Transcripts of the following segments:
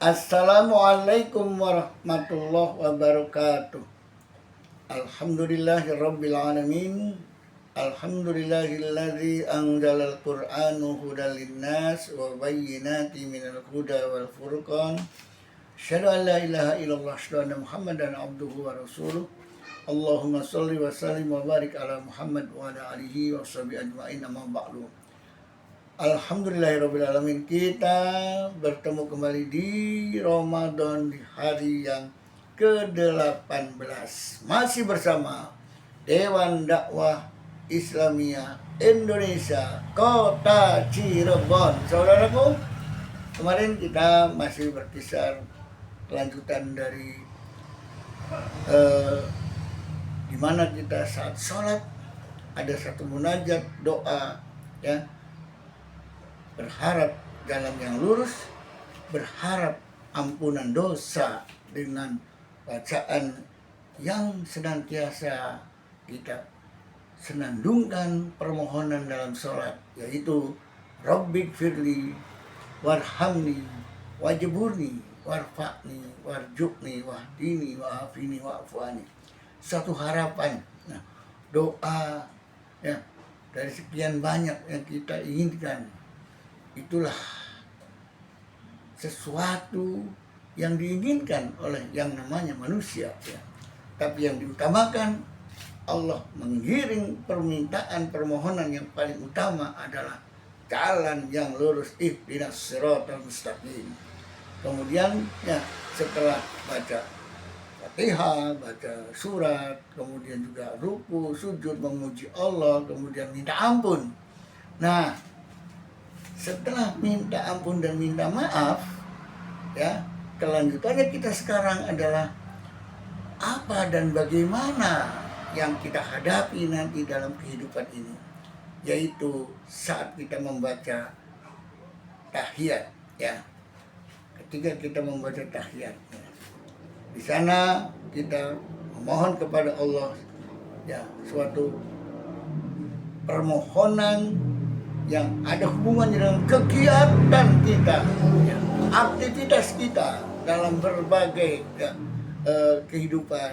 Assalamualaikum warahmatullahi wabarakatuh. Alhamdulillahirabbil alamin. Alhamdulillahilladzi anzalal qur'ana hudal linnas wa bayyinatin minal huda wal furqan. Asyhadu an la ilaha illallah asyhadu anna Muhammadan abduhu wa rasuluh. Allahumma shalli wa sallim wa barik ala Muhammad wa ala alihi wa sahbihi ajma'in, amma ba'du. Alhamdulillahirrahmanirrahim. Kita bertemu kembali di Ramadan di hari yang ke-18. Masih bersama Dewan Dakwah Islamiyah Indonesia Kota Cirebon. Saudaraku, kemarin kita masih berkisar kelanjutan dari di mana kita saat sholat ada satu munajat doa, ya, berharap jalan yang lurus, berharap ampunan dosa dengan bacaan yang senantiasa kita senandungkan permohonan dalam sholat, yaitu Rabbik firli warhamni wajburni warfa'ni warjukni wahdini wa'afini wa'afuani. Suatu harapan, nah, doa, ya, dari sekian banyak yang kita inginkan. Itulah sesuatu yang diinginkan oleh yang namanya manusia, ya. Tapi yang diutamakan, Allah mengiring permintaan permohonan yang paling utama adalah jalan yang lurus, ihdinas siratal mustaqim. Kemudian, ya, setelah baca Fatihah, baca surat, kemudian juga ruku, sujud, memuji Allah, kemudian minta ampun. Nah, setelah minta ampun dan minta maaf, ya, kelanjutannya kita sekarang adalah apa dan bagaimana yang kita hadapi nanti dalam kehidupan ini, yaitu saat kita membaca tahiyat, ya. Ketika kita membaca tahiyat, ya, di sana kita memohon kepada Allah, ya, suatu permohonan yang ada hubungannya dengan kegiatan kita, ya, aktivitas kita dalam berbagai, ya, kehidupan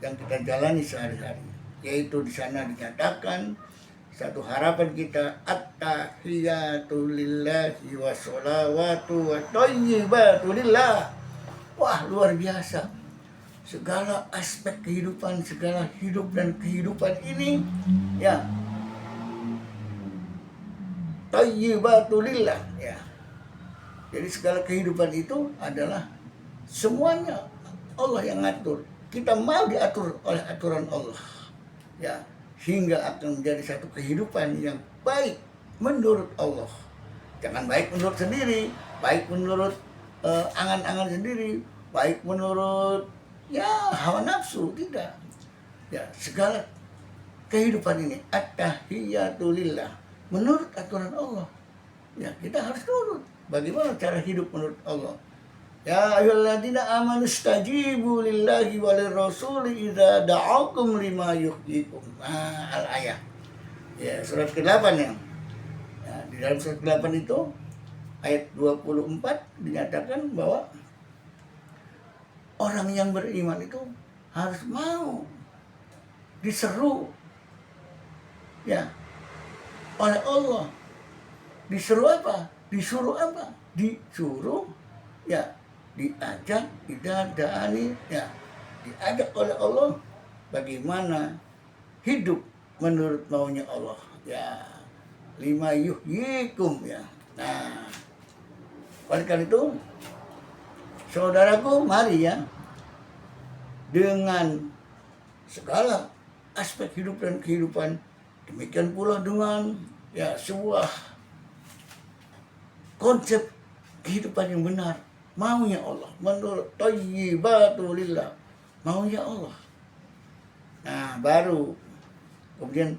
yang kita jalani sehari-hari. Yaitu di sana dinyatakan satu harapan kita, at-tahiyatu lillahi wa sholawatu wa thayyibatu lillah. Wah, luar biasa. Segala aspek kehidupan, segala hidup dan kehidupan ini, ya, thayyibatulillah, ya. Jadi segala kehidupan itu adalah semuanya Allah yang ngatur. Kita mau diatur oleh aturan Allah, ya, hingga akan menjadi satu kehidupan yang baik menurut Allah. Jangan baik menurut sendiri, baik menurut angan-angan sendiri, baik menurut, ya, hawa nafsu, tidak. Ya, segala kehidupan ini at-tahiyatulillah, menurut aturan Allah. Ya, kita harus nurut. Bagaimana cara hidup menurut Allah? Ya ayyuhalladzina amanu istajibu lillahi walir rasuli idza da'akum lima yuhyikum. Nah, al-ayah. Ya, surat ke-8, ya. Ya, di dalam surat ke-8 itu ayat 24 dinyatakan bahwa orang yang beriman itu harus mau diseru, ya, oleh Allah. Disuruh apa? Disuruh apa? Disuruh, ya, diajak, didadani, ya, diajak oleh Allah bagaimana hidup menurut maunya Allah, ya, lima yuhyikum, ya. Nah, oleh karena itu, saudaraku, mari, ya, dengan segala aspek hidup dan kehidupan, demikian pula dengan, ya, sebuah konsep kehidupan yang benar, maunya Allah, menurut thayyibatulillah, maunya Allah. Nah, baru kemudian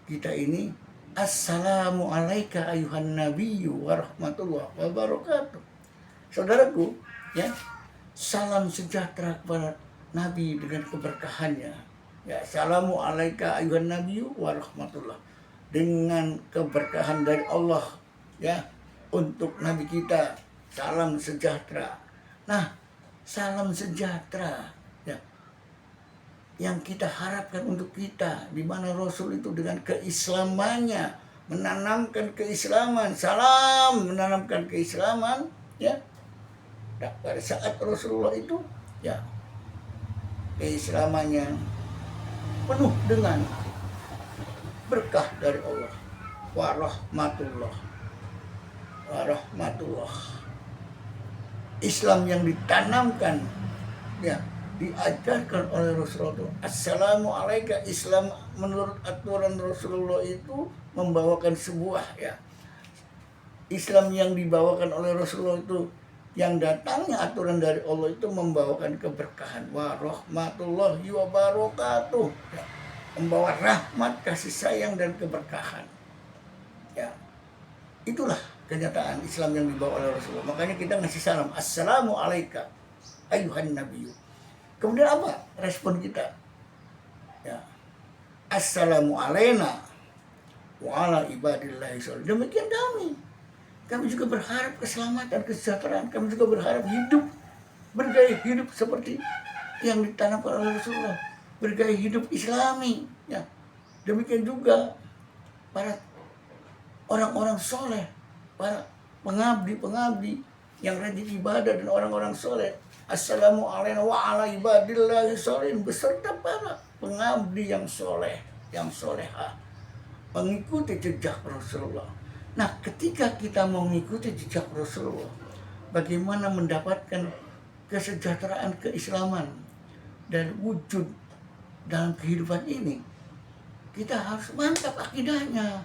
kita ini, assalamu alaika ayuhan nabiyyu warahmatullahi wabarakatuh. Saudaraku, ya, salam sejahtera kepada Nabi dengan keberkahannya. Ya, assalamu alaika ayuhan nabiyyu warahmatullah, dengan keberkahan dari Allah, ya, untuk Nabi kita salam sejahtera. Nah, salam sejahtera ya, yang kita harapkan untuk kita, di mana Rasul itu dengan keislamannya menanamkan keislaman, salam menanamkan keislaman ya. Nah, pada saat Rasulullah itu ya, keislamannya penuh dengan berkah dari Allah, warahmatullah. Islam yang ditanamkan ya, diajarkan oleh Rasulullah itu assalamualaikum. Islam menurut aturan Rasulullah itu membawakan sebuah ya, Islam yang dibawakan oleh Rasulullah itu, yang datangnya aturan dari Allah itu membawakan keberkahan, warahmatullahi wabarakatuh ya, membawa rahmat, kasih sayang dan keberkahan ya. Itulah kenyataan Islam yang dibawa oleh Rasulullah. Makanya kita ngasih salam, assalamualaikum ayuhan nabiyyu. Kemudian apa respon kita ya, assalamu alaina wa ala ibadillahi sholihin. Demikian kami juga berharap keselamatan, kesejahteraan. Kami juga berharap hidup, bergaya hidup seperti yang ditanamkan oleh Rasulullah, bergaya hidup Islami ya. Demikian juga para orang-orang soleh, para pengabdi yang rajin ibadah dan orang-orang soleh. Assalamu alaikum wa ala ibadillahi sholihin, beserta para pengabdi yang soleh, yang solehah, mengikuti jejak Rasulullah. Nah, ketika kita mau mengikuti jejak Rasulullah, bagaimana mendapatkan kesejahteraan, keislaman dan wujud dalam kehidupan ini? Kita harus mantap akidahnya,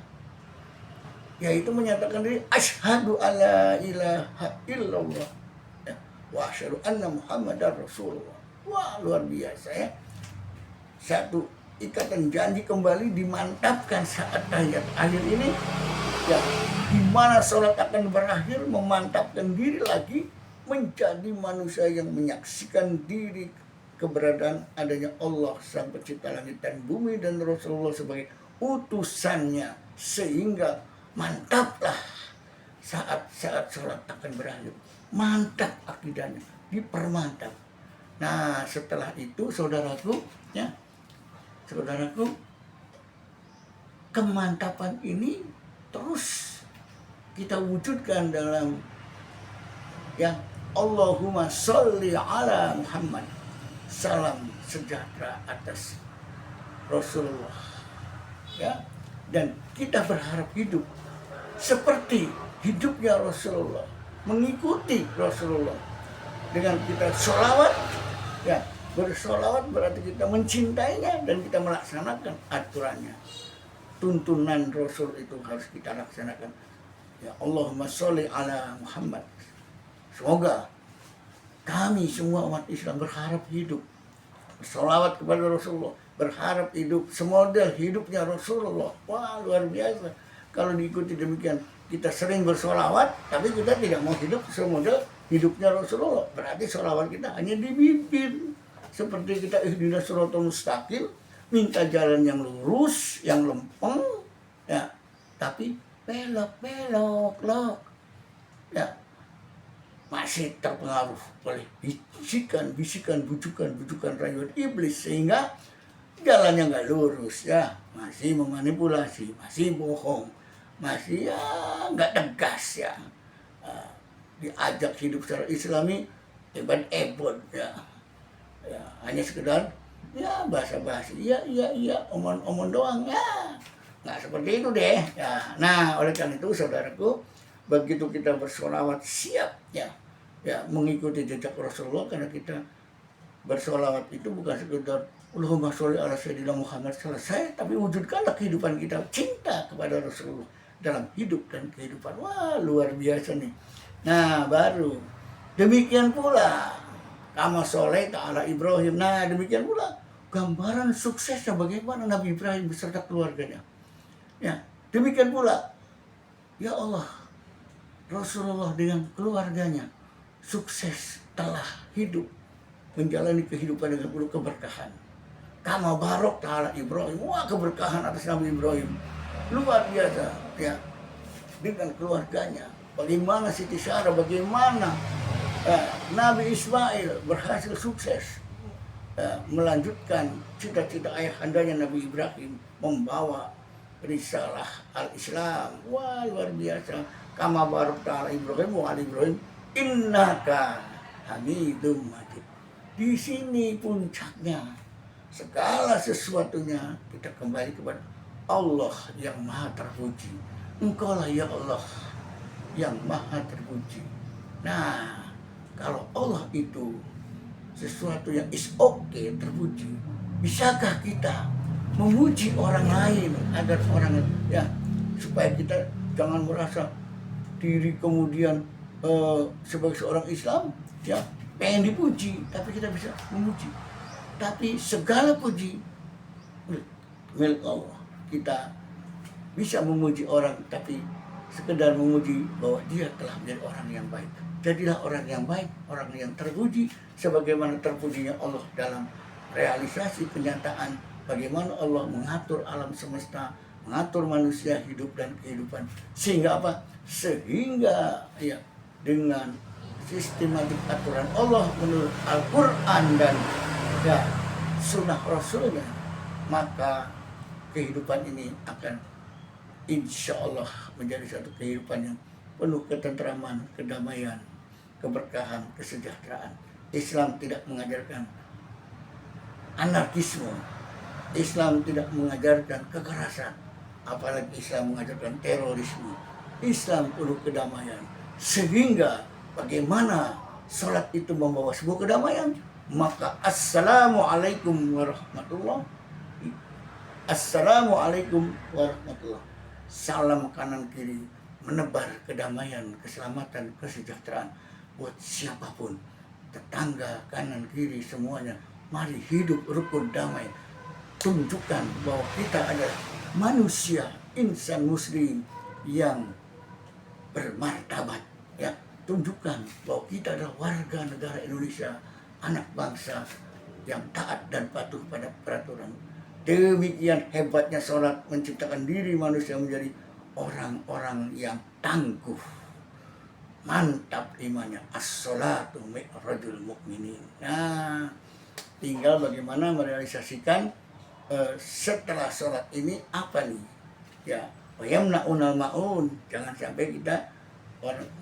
yaitu menyatakan diri asyhadu alla ilaha illallah ya, wa asyhadu anna muhammadar rasulullah. Wah, luar biasa ya. Satu ikatan janji kembali dimantapkan saat tahiyat akhir ini ya, di mana sholat akan berakhir, memantapkan diri lagi menjadi manusia yang menyaksikan diri keberadaan adanya Allah sang pencipta langit dan bumi dan Rasulullah sebagai utusannya, sehingga mantaplah saat sholat akan berakhir. Mantap akidahnya, dipermantap. Nah, setelah itu saudaraku, kemantapan ini terus kita wujudkan dalam ya, Allahumma sholli ala Muhammad, salam sejahtera atas Rasulullah ya. Dan kita berharap hidup seperti hidupnya Rasulullah, mengikuti Rasulullah dengan kita sholawat ya. Bersolawat berarti kita mencintainya dan kita melaksanakan aturannya. Tuntunan Rasul itu harus kita laksanakan ya. Allahumma sholli ala Muhammad. Semoga kami semua umat Islam berharap hidup bersolawat kepada Rasulullah, berharap hidup semodel hidupnya Rasulullah. Wah, luar biasa kalau diikuti demikian. Kita sering bersolawat tapi kita tidak mau hidup semodel hidupnya Rasulullah, berarti solawat kita hanya di bibir. Seperti kita ihdinas siratal mustaqim, minta jalan yang lurus, yang lempeng ya, tapi belok loh ya, masih terpengaruh oleh bisikan, bujukan rayuan iblis, sehingga jalannya nggak lurus ya, masih memanipulasi, masih bohong, masih ya nggak tegas ya. Diajak hidup secara Islami ebon ya, hanya sekedar ya basa-basi, iya omong doang ya, nggak seperti itu deh ya. Nah, oleh karena itu saudaraku, begitu kita bersolawat siap ya mengikuti jejak Rasulullah, karena kita bersolawat itu bukan sekedar Allahumma sholli ala sayyidina Muhammad selesai, tapi wujudkanlah kehidupan kita cinta kepada Rasulullah dalam hidup dan kehidupan. Wah, luar biasa nih. Nah, baru demikian pula kama soleh ta'ala Ibrahim. Nah, demikian pula gambaran suksesnya bagaimana Nabi Ibrahim beserta keluarganya ya. Demikian pula ya Allah, Rasulullah dengan keluarganya sukses telah hidup menjalani kehidupan dengan penuh keberkahan. Kama barok ta'ala Ibrahim. Wah, keberkahan atas Nabi Ibrahim luar biasa ya, dengan keluarganya. bagaimana Siti Sarah, bagaimana Nabi Ismail berhasil sukses melanjutkan cita-cita ayahandanya Nabi Ibrahim membawa risalah al-Islam. Wah, luar biasa. Kama barakta ala Ibrahim wa ala Ibrahim innaka hamidum majid. Di sini puncaknya segala sesuatunya kita kembali kepada Allah yang maha terpuji. Engkaulah ya Allah yang maha terpuji. Nah, kalau Allah itu sesuatu yang is okay, terpuji, bisakah kita memuji orang lain agar orang supaya kita jangan merasa diri kemudian sebagai seorang Islam pengen dipuji, tapi kita bisa memuji. Tapi segala puji milik Allah. Kita bisa memuji orang, tapi sekedar memuji bahwa dia telah menjadi orang yang baik. Jadilah orang yang baik, orang yang terpuji, sebagaimana terpujinya Allah dalam realisasi kenyataan bagaimana Allah mengatur alam semesta, mengatur manusia hidup dan kehidupan. Sehingga apa? Sehingga dengan sistematik aturan Allah menurut Al-Quran dan sunnah Rasulnya, maka kehidupan ini akan insya Allah menjadi satu kehidupan yang penuh ketentraman, kedamaian, keberkahan, kesejahteraan. Islam tidak mengajarkan anarkisme, Islam tidak mengajarkan kekerasan, apalagi Islam mengajarkan terorisme. Islam penuh kedamaian. Sehingga bagaimana sholat itu membawa sebuah kedamaian, maka assalamualaikum warahmatullahi. Assalamualaikum warahmatullahi. Salam kanan kiri menebar kedamaian, keselamatan, kesejahteraan buat siapapun, tetangga, kanan kiri, semuanya. Mari hidup rukun damai. Tunjukkan bahwa kita adalah manusia, insan muslim yang bermartabat. Tunjukkan bahwa kita adalah warga negara Indonesia, anak bangsa yang taat dan patuh pada peraturan. Demikian hebatnya sholat menciptakan diri manusia menjadi orang-orang yang tangguh, mantap imannya. As-sholatu mi'rajul mu'minin. Nah, tinggal bagaimana merealisasikan setelah sholat ini apa nih? Wayamna'unal ma'un. Jangan sampai kita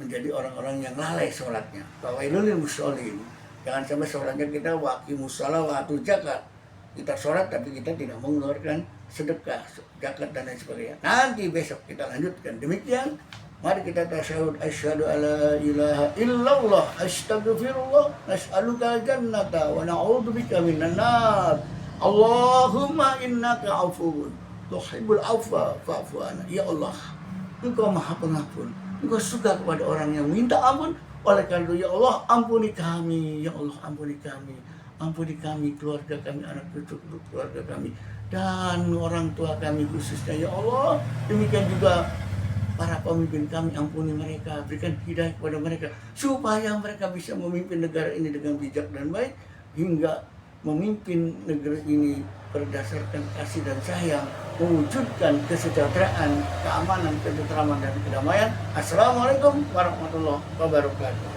menjadi orang-orang yang lalai sholatnya. Fawailul lil musholin. Jangan sampai sholatnya kita waqimus shalah wa atuz zakat. Kita sholat tapi kita tidak mengeluarkan sedekah, zakat dan lain sebagainya. Nanti besok kita lanjutkan. Demikian, mari kita tasyahud asyhadu alla ilaha illallah astaghfirullah nas'aluka jannata wa na'udzubika minan nar. Allahumma innaka afuwun tuhibbul afwa fa'fu anna. Ya Allah, Engkau Maha Pengampun. Engkau suka kepada orang yang minta ampun. Oleh karena itu, ya Allah, ampuni kami. Ya Allah, ampuni kami. Ampuni kami, keluarga kami, anak cucu keluarga kami, dan orang tua kami khususnya. Ya Allah, demikian juga para pemimpin kami, ampuni mereka, berikan hidayah kepada mereka, supaya mereka bisa memimpin negara ini dengan bijak dan baik, hingga memimpin negeri ini berdasarkan kasih dan sayang, mewujudkan kesejahteraan, keamanan, ketentraman, dan kedamaian. Assalamualaikum warahmatullahi wabarakatuh.